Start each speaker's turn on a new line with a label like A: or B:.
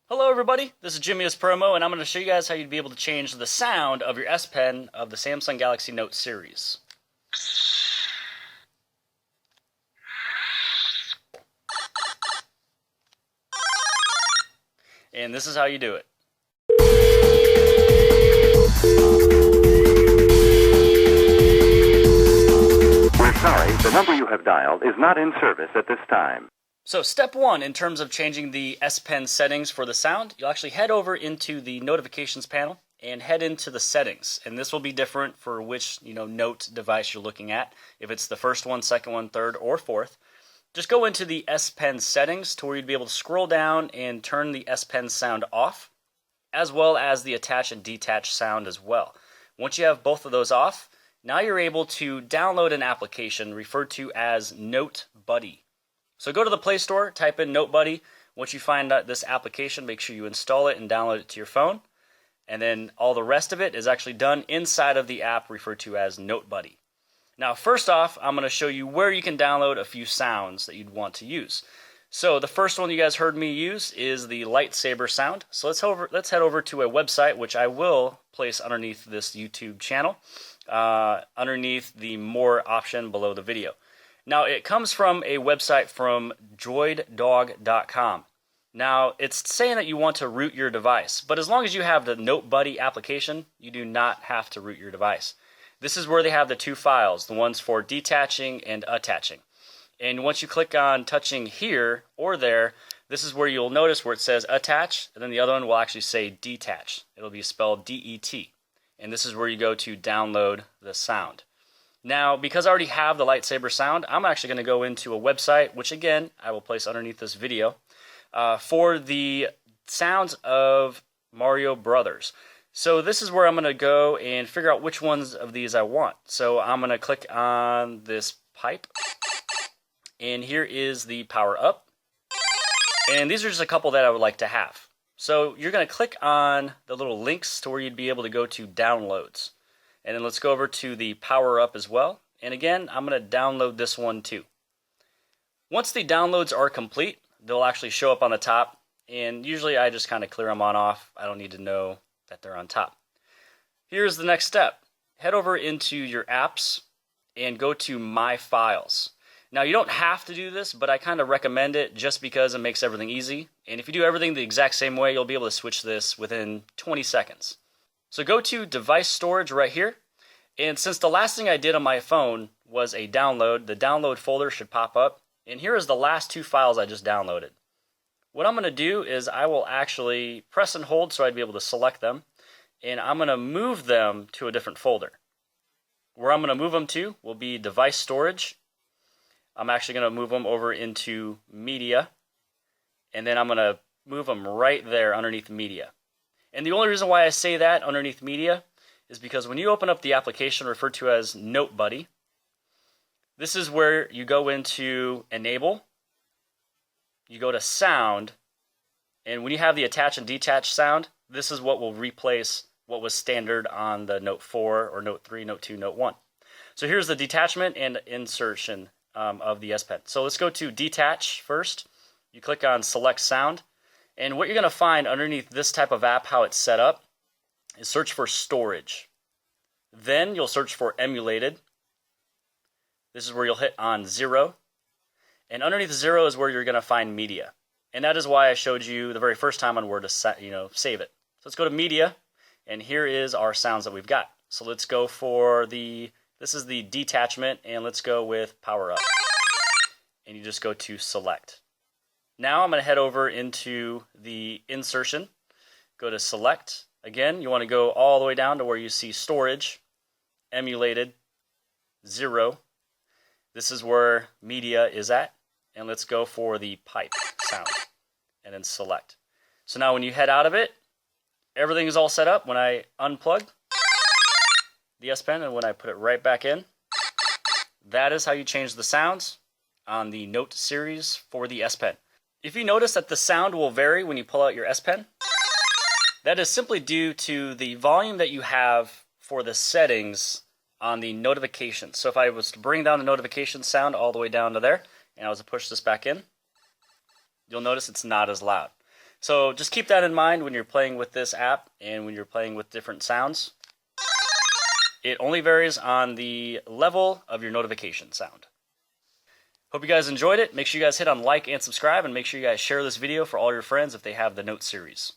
A: Hello everybody, this is Jimmy S Promo, and I'm going to show you guys how you'd be able to change the sound of your S Pen of the Samsung Galaxy Note series. And this is how you do it.
B: We're sorry, the number you have dialed is not in service at this time.
A: So step one, in terms of changing the S Pen settings for the sound, you'll actually head over into the notifications panel and head into the settings. And this will be different for which Note device you're looking at. If it's the first one, second one, third, or fourth. Just go into the S Pen settings to where you'd be able to scroll down and turn the S Pen sound off, as well as the attach and detach sound as well. Once you have both of those off, now you're able to download an application referred to as Note Buddy. So go to the Play Store, type in Note Buddy. Once you find this application, make sure you install it and download it to your phone. And then all the rest of it is actually done inside of the app referred to as Note Buddy. Now, first off, I'm going to show you where you can download a few sounds that you'd want to use. So the first one you guys heard me use is the LightSaber sound. So let's head over to a website, which I will place underneath this YouTube channel, underneath the More option below the video. Now, it comes from a website from droiddog.com. Now, it's saying that you want to root your device, but as long as you have the Note Buddy application, you do not have to root your device. This is where they have the two files, the ones for detaching and attaching. And once you click on touching here or there, this is where you'll notice where it says attach, and then the other one will actually say detach. It'll be spelled D-E-T. And this is where you go to download the sound. Now, because I already have the LightSaber sound, I'm actually going to go into a website, which again, I will place underneath this video, for the sounds of Mario Brothers. So this is where I'm going to go and figure out which ones of these I want. So I'm going to click on this pipe, and here is the power up. And these are just a couple that I would like to have. So you're going to click on the little links to where you'd be able to go to downloads. And then let's go over to the power up as well. And again, I'm going to download this one too. Once the downloads are complete, they'll actually show up on the top. And usually I just kind of clear them on off. I don't need to know that they're on top. Here's the next step. Head over into your apps and go to My Files. Now, you don't have to do this, but I kind of recommend it just because it makes everything easy. And if you do everything the exact same way, you'll be able to switch this within 20 seconds. So go to device storage right here, and since the last thing I did on my phone was a download, the download folder should pop up, and here is the last two files I just downloaded. What I'm going to do is I will actually press and hold so I'd be able to select them, and I'm going to move them to a different folder. Where I'm going to move them to will be device storage. I'm actually going to move them over into media, and then I'm going to move them right there underneath media. And the only reason why I say that underneath media is because when you open up the application referred to as Note Buddy, this is where you go into enable, you go to sound, and when you have the attach and detach sound, this is what will replace what was standard on the Note 4 or Note 3, Note 2, Note 1. So here's the detachment and insertion of the S Pen. So let's go to detach first. You click on select sound. And what you're going to find underneath this type of app, how it's set up, is search for storage. Then you'll search for emulated. This is where you'll hit on 0. And underneath 0 is where you're going to find media. And that is why I showed you the very first time on where to save it. So let's go to media, and here is our sounds that we've got. So let's go for this is the detachment, and let's go with power up. And you just go to select. Now I'm going to head over into the insertion, go to select. Again, you want to go all the way down to where you see storage, emulated, 0. This is where media is at. And let's go for the pipe sound and then select. So now when you head out of it, everything is all set up. When I unplug the S Pen and when I put it right back in, that is how you change the sounds on the Note series for the S Pen. If you notice that the sound will vary when you pull out your S Pen, that is simply due to the volume that you have for the settings on the notifications. So if I was to bring down the notification sound all the way down to there, and I was to push this back in, you'll notice it's not as loud. So just keep that in mind when you're playing with this app and when you're playing with different sounds. It only varies on the level of your notification sound. Hope you guys enjoyed it. Make sure you guys hit on like and subscribe, and make sure you guys share this video for all your friends if they have the Note series.